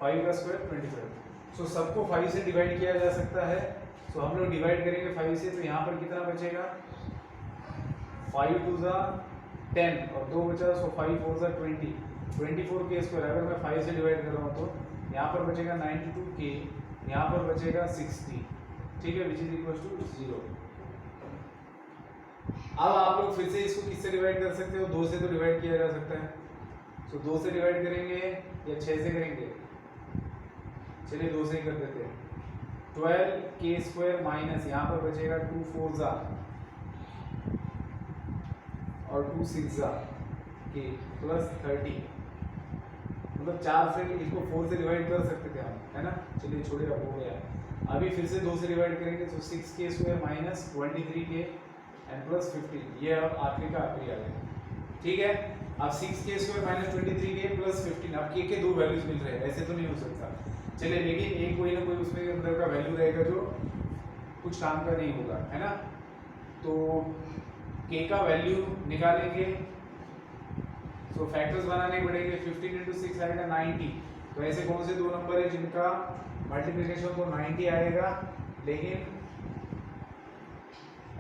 5 का स्क्वायर 25, सो सबको 5 से डिवाइड किया जा सकता है, सो हम लोग डिवाइड करेंगे 5 से, तो यहाँ पर कितना बचेगा 5 2 ज़ा 10 और 2 बचा, सो 5 4 ज़ा 20, 24k², अगर मैं 5 से डिवाइड कर रहा हूँ तो यहाँ पर बचेगा 92k, यहाँ पर बचेगा 60, ठीक है, विच इज इक्वल टू 0। अब आप लोग फिर से इसको किससे डिवाइड कर सकते हो, 2 से तो डिवाइड किया जा सकता है, सो 2 से डिवाइड करेंगे या 6 से करेंगे, चलिए 2 से ही कर देते हैं, 12k² माइनस यहाँ पर बचेगा 2 4 ज़ा और 2 6 ज़ा k प्लस 30, मतलब 4 से इसको 4 से डिवाइड कर सकते थे हम, है ना, चलिए छोड़िए अब हो गया। अभी फिर से 2 से डिवाइड करेंगे तो 6k² minus 23k and plus 15, ये अब आखिरी का आखिरी आ गया, ठीक है। अब 6k² माइनस 23k प्लस 15, अब k के दो वैल्यूज मिल रहे हैं, ऐसे तो नहीं हो सकता, चलिए, लेकिन एक कोई ना कोई उसमें मतलब का वैल्यू रहेगा जो कुछ काम का नहीं होगा, है ना, तो k का वैल्यू निकालेंगे, तो फैक्टर्स बनाने पड़ेंगे, 15 इंटू 6 आएगा 90, तो ऐसे कौन से दो नंबर है जिनका मल्टीप्लिकेशन तो 90 आएगा लेकिन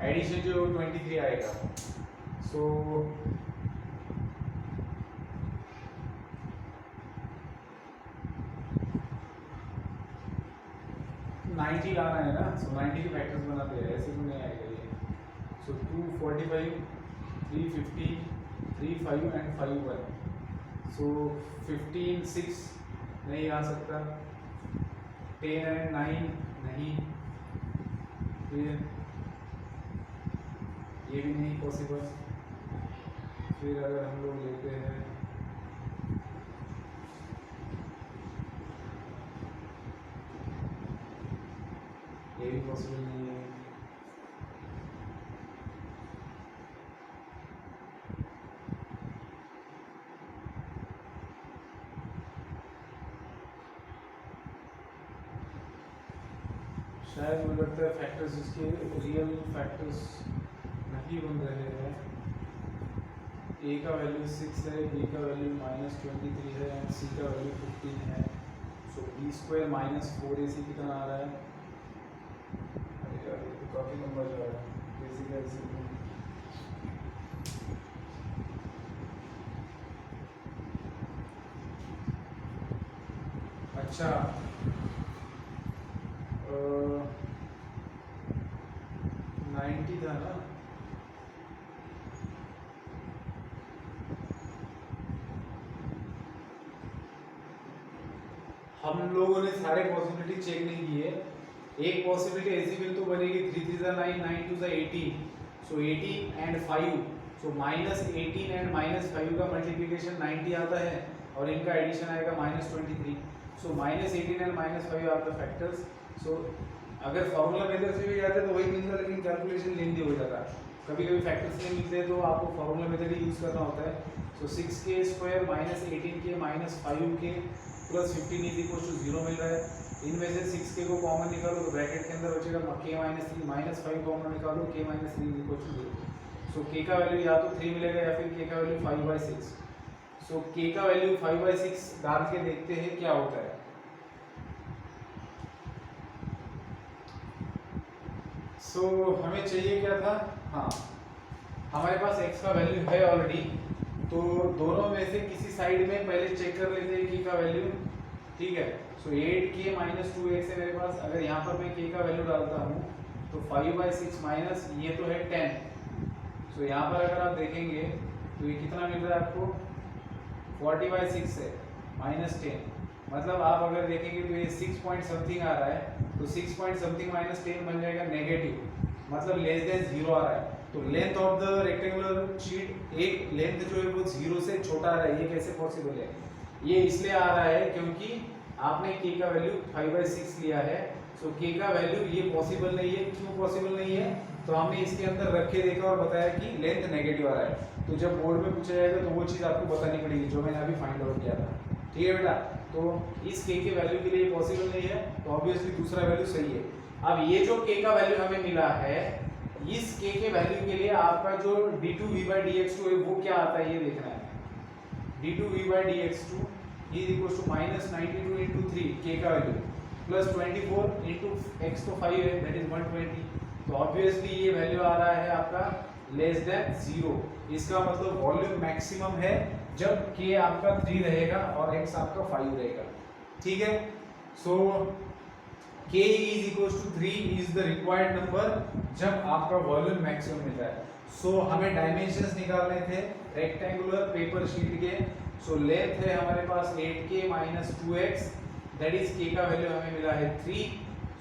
एडिशन जो 23 आएगा, सो नाइन्टी लाना है ना, सो 90 के फैक्टर्स बनाते हैं, ऐसे तो नहीं आएगा ये, सो 245 350 35 एंड 51, सो 15 6 नहीं आ सकता, 10 एंड 9 नहीं, फिर ये भी नहीं पॉसिबल, फिर अगर हम लोग लेते हैं ये भी पॉसिबल नहीं है, शायद मुझे लगता है फैक्टर्स इसके रियल फैक्टर्स नहीं बन रहे हैं, a का वैल्यू 6 है, b का वैल्यू -23 है एंड c का वैल्यू 15 है, सो b² माइनस 4ac कितना आ रहा है, अरे यार ये तो काफ़ी नंबर जा रहा है, बेसिकली अच्छा 90 था ना, हम लोगों ने सारे पॉसिबिलिटी चेक नहीं किए, एक पॉसिबिलिटी ऐसी भी तो बनेगी 3 3 ज़ा 9 9 2 ज़ा 18, सो 18 एंड 5, सो -18 एंड -5 का मल्टीप्लिकेशन 90 आता है और इनका एडिशन आएगा -23, सो -18 एंड -5 आर द फैक्टर्स, सो अगर फॉर्मूला मेथड से भी जाते तो वही मिलता, लेकिन कैलकुलेशन लेंदी हो जाता, कभी कभी फैक्टर्स नहीं मिलते तो आपको फॉर्मूला मेथड ही यूज़ करना होता है, so 6k² minus 18k minus 5k plus 15 is equal to 0 मिल रहा है, इनमें से 6k को कॉमन निकालो तो ब्रैकेट के अंदर बचेगा k माइनस 3 माइनस 5 कॉमन निकालो k minus 3 is equal to 0, so k का वैल्यू या तो 3 मिलेगा या फिर k का वैल्यू 5/6, सो k का वैल्यू 5/6 डाल के देखते हैं क्या होता है, सो हमें चाहिए क्या था, हाँ हमारे पास x का वैल्यू है ऑलरेडी तो दोनों में से किसी साइड में पहले चेक कर लेते हैं के का वैल्यू, ठीक है। सो 8k माइनस 2x है मेरे पास। अगर यहाँ पर मैं के का वैल्यू डालता हूँ तो 5/6 माइनस ये तो है 10। सो यहाँ पर अगर आप देखेंगे तो ये कितना मिल रहा है आपको, 40/6 है माइनस 10, मतलब आप अगर देखेंगे तो ये 6 पॉइंट समथिंग आ रहा है, तो 6 पॉइंट समथिंग माइनस 10 बन जाएगा नेगेटिव, मतलब लेस देन 0 आ रहा है। तो length of the rectangular sheet, एक लेंथ जो है वो 0 से छोटा आ रहा है, ये कैसे पॉसिबल है? ये इसलिए आ रहा है क्योंकि आपने के का वैल्यू 5/6 लिया है। सो के का वैल्यू ये पॉसिबल नहीं है। क्यों पॉसिबल नहीं है? तो हमने इसके अंदर रख के देखा और बताया कि लेंथ नेगेटिव आ रहा है। तो जब बोर्ड में पूछा जाएगा तो वो चीज़ आपको बतानी पड़ेगी जो मैंने अभी फाइंड आउट किया था, ठीक है बेटा। तो इस के वैल्यू के लिए पॉसिबल नहीं है, तो ऑब्वियसली दूसरा वैल्यू सही है। अब ये जो के का वैल्यू हमें मिला है, इस के वैल्यू के लिए आपका जो d2v/dx2 है वो क्या आता है ये देखना है। d2v/dx2 is equals to minus 92 into 3 k का वैल्यू प्लस 24 into x तो 5 है, that is 120। तो ऑब्वियसली ये वैल्यू आ रहा है आपका लेस देन 0। इसका मतलब वॉल्यूम मैक्सिमम है जब k आपका 3 रहेगा और x आपका 5 रहेगा, ठीक है। सो k is equals to 3 is the required number जब आपका वॉल्यूम मैक्सिमम मिल रहा है। सो हमें डायमेंशंस निकालने थे रेक्टेंगुलर पेपर शीट के। सो लेंथ है हमारे पास 8k minus 2x, that is k का वैल्यू हमें मिला है 3।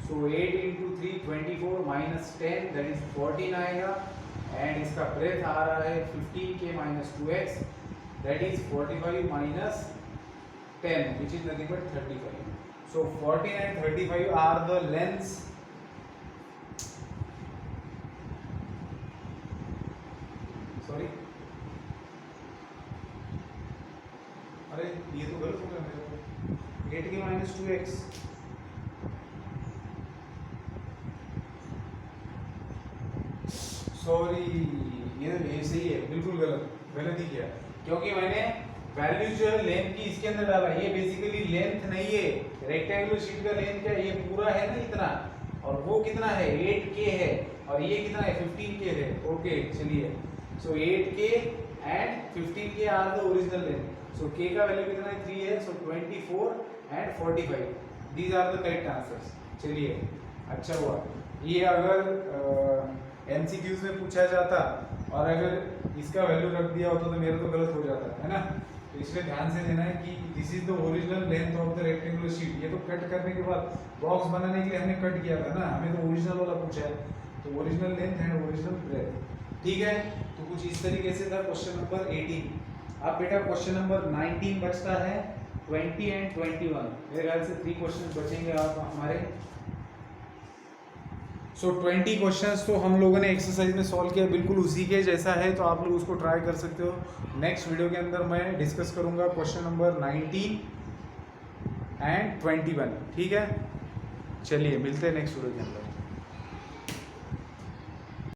सो 8 into 3 24 माइनस 10 दैट इज 14 आएगा। एंड इसका ब्रेथ आ रहा है 15k minus 2x that is 45 minus 10 which is nothing but 35। So 14 and 35 are the lengths sorry अरे ये तो गलत हो गया मेरे को, 8k माइनस 2x सॉरी ये सही है, बिल्कुल गलत ही किया, क्योंकि मैंने वैल्यू जो है लेंथ की इसके अंदर डाला। ये बेसिकली लेंथ नहीं है, रेक्टेंगुलर शीट का लेंथ क्या है, ये पूरा है ना इतना, और वो कितना है 8k है, और ये कितना है 15k है। ओके चलिए, so 8k and 15k are the original length. So k का वैल्यू कितना है 3 है। So 24 and 45 these are the correct answers. चलिए अच्छा हुआ, ये अगर एमसीक्यूज में पूछा जाता और अगर इसका वैल्यू रख दिया होता तो मेरा तो गलत हो जाता है ना। तो इसलिए ध्यान से देना है कि this is the original length of the rectangular sheet. ये तो कट करने के बाद बॉक्स बनाने के लिए हमने कट किया था ना, हमें तो ओरिजिनल वाला पूछा है, तो original length and original breadth, ठीक है। तो कुछ इस तरीके से था क्वेश्चन नंबर 18। अब बेटा क्वेश्चन नंबर 19 बचता है 20 एंड 21। मेरे ख्याल से 3 क्वेश्चन बचेंगे आप हमारे। सो 20 क्वेश्चंस तो हम लोगों ने एक्सरसाइज में सॉल्व किया, बिल्कुल उसी के जैसा है, तो आप लोग उसको ट्राई कर सकते हो। नेक्स्ट वीडियो के अंदर मैं डिस्कस करूंगा क्वेश्चन नंबर 19 एंड 21, ठीक है। चलिए मिलते हैं नेक्स्ट वीडियो के अंदर।